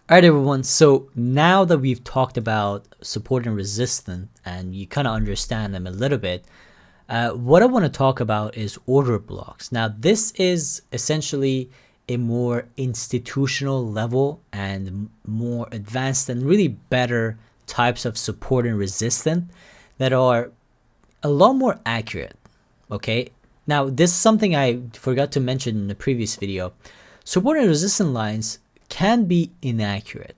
All right, everyone. So now that we've talked about support and resistance and you kind of understand them a little bit, what I want to talk about is order blocks. Now, this is essentially a more institutional level and more advanced and really better types of support and resistance that are a lot more accurate. Okay. Now, this is something I forgot to mention in the previous video. Support and resistance lines can be inaccurate.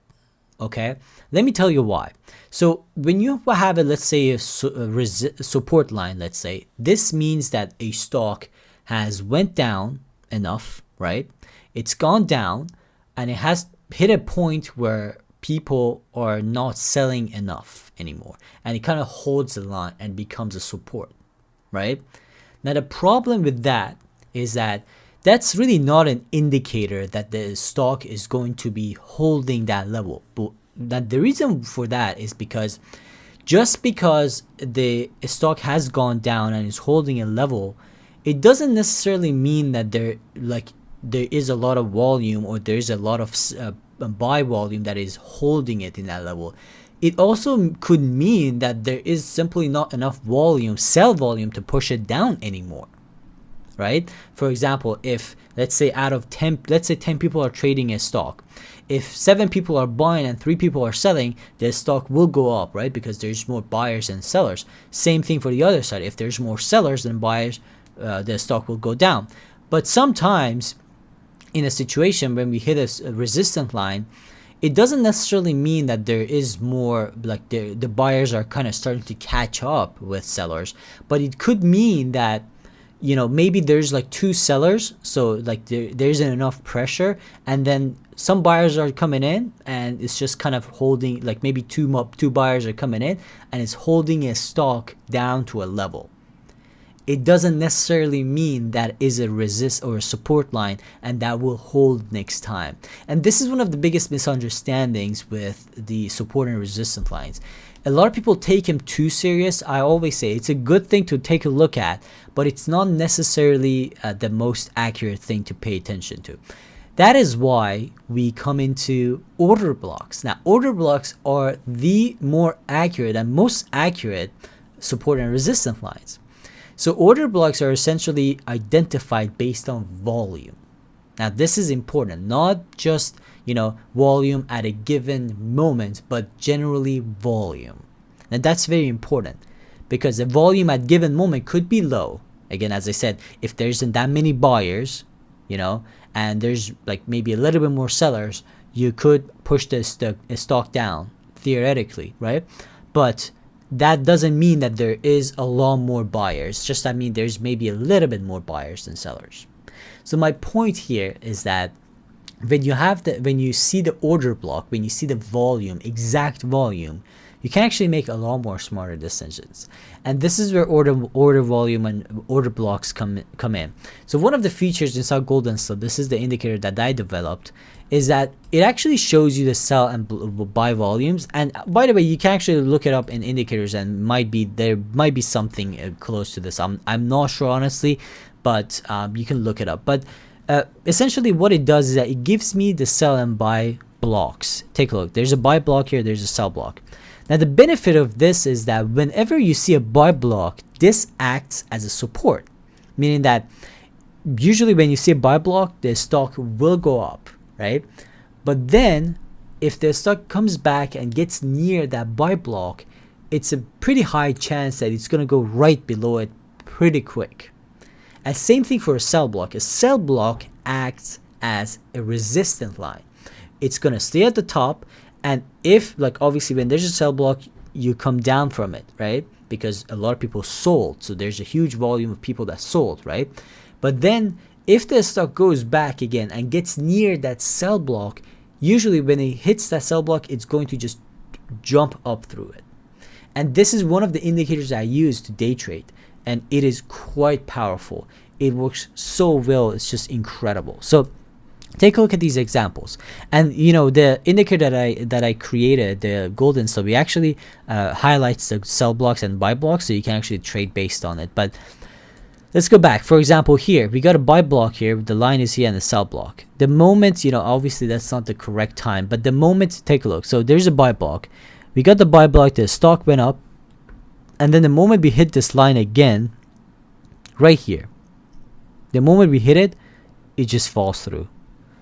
Okay, let me tell you why. So when you have let's say a support line, let's say, this means that a stock has went down enough, right? It's gone down and it has hit a point where people are not selling enough anymore, and it kind of holds the line and becomes a support, right? Now the problem with that is that that's really not an indicator that the stock is going to be holding that level. But that the reason for that is because just because the stock has gone down and is holding a level, it doesn't necessarily mean that there is a lot of volume or there's a lot of buy volume that is holding it in that level. It also could mean that there is simply not enough volume, sell volume, to push it down anymore. Right? For example, if let's say out of 10, let's say 10 people are trading a stock. If 7 people are buying and 3 people are selling, the stock will go up, right? Because there's more buyers than sellers. Same thing for the other side. If there's more sellers than buyers, the stock will go down. But sometimes in a situation when we hit a resistance line, it doesn't necessarily mean that there is more, like the buyers are kind of starting to catch up with sellers, but it could mean that, you know, maybe there's like 2 sellers, so like there isn't enough pressure, and then some buyers are coming in and it's just kind of holding, like maybe two buyers are coming in and it's holding a stock down to a level. It doesn't necessarily mean that is a resist or a support line and that will hold next time. And this is one of the biggest misunderstandings with the support and resistance lines. A lot of people take him too serious. I always say it's a good thing to take a look at, but it's not necessarily the most accurate thing to pay attention to. That is why we come into order blocks. Now, order blocks are the more accurate and most accurate support and resistance lines. So order blocks are essentially identified based on volume. Now, this is important, not just, you know, volume at a given moment, but generally volume. And that's very important because the volume at given moment could be low. Again, as I said, if there isn't that many buyers, you know, and there's like maybe a little bit more sellers, you could push the stock down theoretically, right? But that doesn't mean that there is a lot more buyers. Just I mean there's maybe a little bit more buyers than sellers. So my point here is that when you see the order block, when you see the volume, exact volume, you can actually make a lot more smarter decisions. And this is where order volume and order blocks come in. So one of the features inside Golden Slip, this is the indicator that I developed, is that it actually shows you the sell and buy volumes. And by the way, you can actually look it up in indicators, and there might be something close to this. I'm not sure honestly, but you can look it up. But essentially what it does is that it gives me the sell and buy blocks. Take a look. There's a buy block here, there's a sell block. Now the benefit of this is that whenever you see a buy block, this acts as a support, meaning that usually when you see a buy block, the stock will go up, right? But then if the stock comes back and gets near that buy block, it's a pretty high chance that it's going to go right below it pretty quick. And same thing for a sell block. A sell block acts as a resistance line. It's going to stay at the top, and if, like, obviously when there's a sell block, you come down from it, right? Because a lot of people sold, so there's a huge volume of people that sold, right? But then if the stock goes back again and gets near that sell block, usually when it hits that sell block, it's going to just jump up through it. And this is one of the indicators I use to day trade, and it is quite powerful. It works so well, it's just incredible. So take a look at these examples, and you know the indicator that I created, the Golden Slip, it actually highlights the sell blocks and buy blocks, so you can actually trade based on it. But let's go back. For example, here we got a buy block here, the line is here and the sell block. The moment, you know, obviously that's not the correct time, but the moment, take a look. So there's a buy block, we got the buy block, the stock went up, and then the moment we hit this line again right here, the moment we hit it, it just falls through,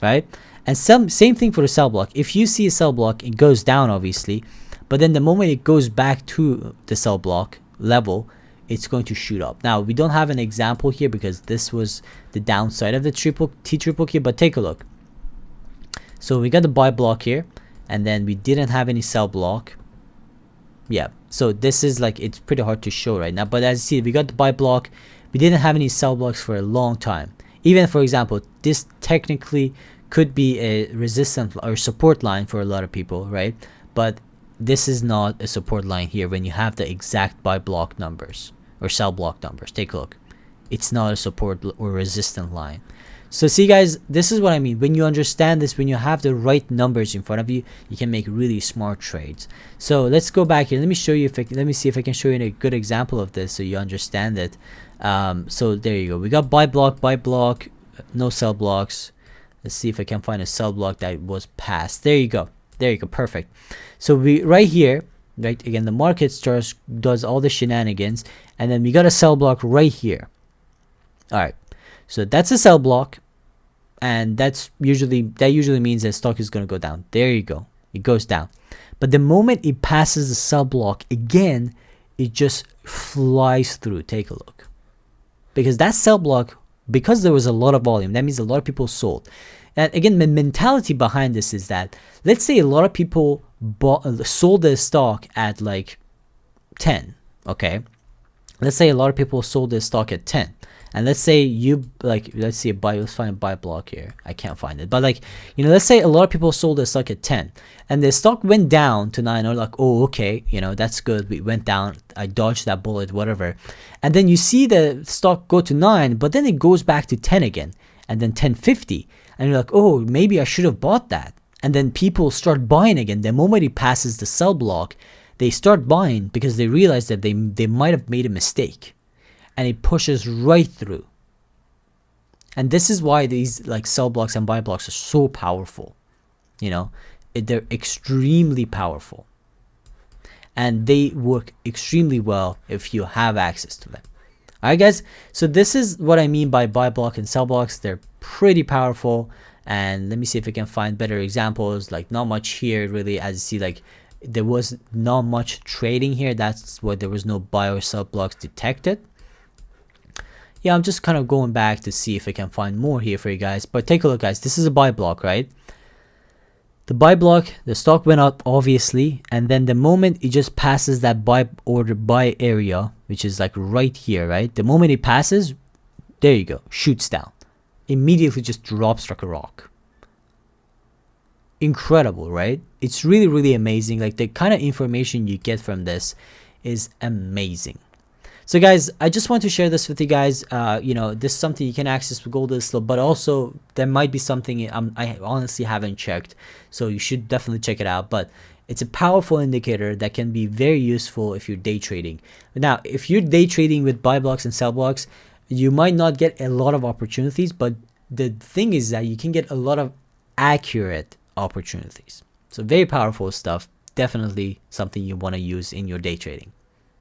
right? And same thing for the sell block. If you see a sell block, it goes down obviously, but then the moment it goes back to the sell block level, it's going to shoot up. Now we don't have an example here because this was the downside of the triple key, but take a look. So we got the buy block here, and then we didn't have any sell block. Yeah, so this is like, it's pretty hard to show right now, but as you see, we got the buy block, we didn't have any sell blocks for a long time. Even, for example, this technically could be a resistance or support line for a lot of people, right? But this is not a support line here when you have the exact buy block numbers or sell block numbers. Take a look. It's not a support or resistance line. So see guys, this is what I mean. When you understand this, when you have the right numbers in front of you, you can make really smart trades. So let's go back here. Let me show you let me see if I can show you a good example of this so you understand it. So there you go. We got buy block, no sell blocks. Let's see if I can find a sell block that was passed. There you go. There you go. Perfect. So we right here, right, again, the market does all the shenanigans, and then we got a sell block right here. All right. So that's a sell block, and that usually means that stock is going to go down. There you go. It goes down. But the moment it passes the sell block again, it just flies through. Take a look. Because that sell block, because there was a lot of volume, that means a lot of people sold. And again, the mentality behind this is that, let's say a lot of people sold their stock at like 10, okay? Let's say a lot of people sold their stock at 10. And let's say you, like, let's see a buy, let's find a buy block here. I can't find it. But like, you know, let's say a lot of people sold their stock at 10. And the stock went down to 9, or like, oh, okay, you know, that's good. We went down. I dodged that bullet, whatever. And then you see the stock go to 9, but then it goes back to 10 again. And then 10.50. And you're like, oh, maybe I should have bought that. And then people start buying again. The moment it passes the sell block, they start buying because they realize that they might have made a mistake. And it pushes right through. And this is why these like sell blocks and buy blocks are so powerful. You know, they're extremely powerful. And they work extremely well if you have access to them. Alright guys, so this is what I mean by buy block and sell blocks. They're pretty powerful. And let me see if I can find better examples. Like not much here really, as you see, like there was not much trading here. That's why there was no buy or sell blocks detected. Yeah, I'm just kind of going back to see if I can find more here for you guys. But take a look guys, this is a buy block, right? The buy block, the stock went up obviously, and then the moment it just passes that buy area, which is like right here, right? The moment it passes, there you go, shoots down. Immediately just drops like a rock. Incredible, right? It's really, really amazing. Like the kind of information you get from this is amazing. So guys, I just want to share this with you guys. You know, this is something you can access with Goldislo, but also there might be something I honestly haven't checked. So you should definitely check it out. But it's a powerful indicator that can be very useful if you're day trading. Now, if you're day trading with buy blocks and sell blocks, you might not get a lot of opportunities, but the thing is that you can get a lot of accurate opportunities. So very powerful stuff. Definitely something you want to use in your day trading.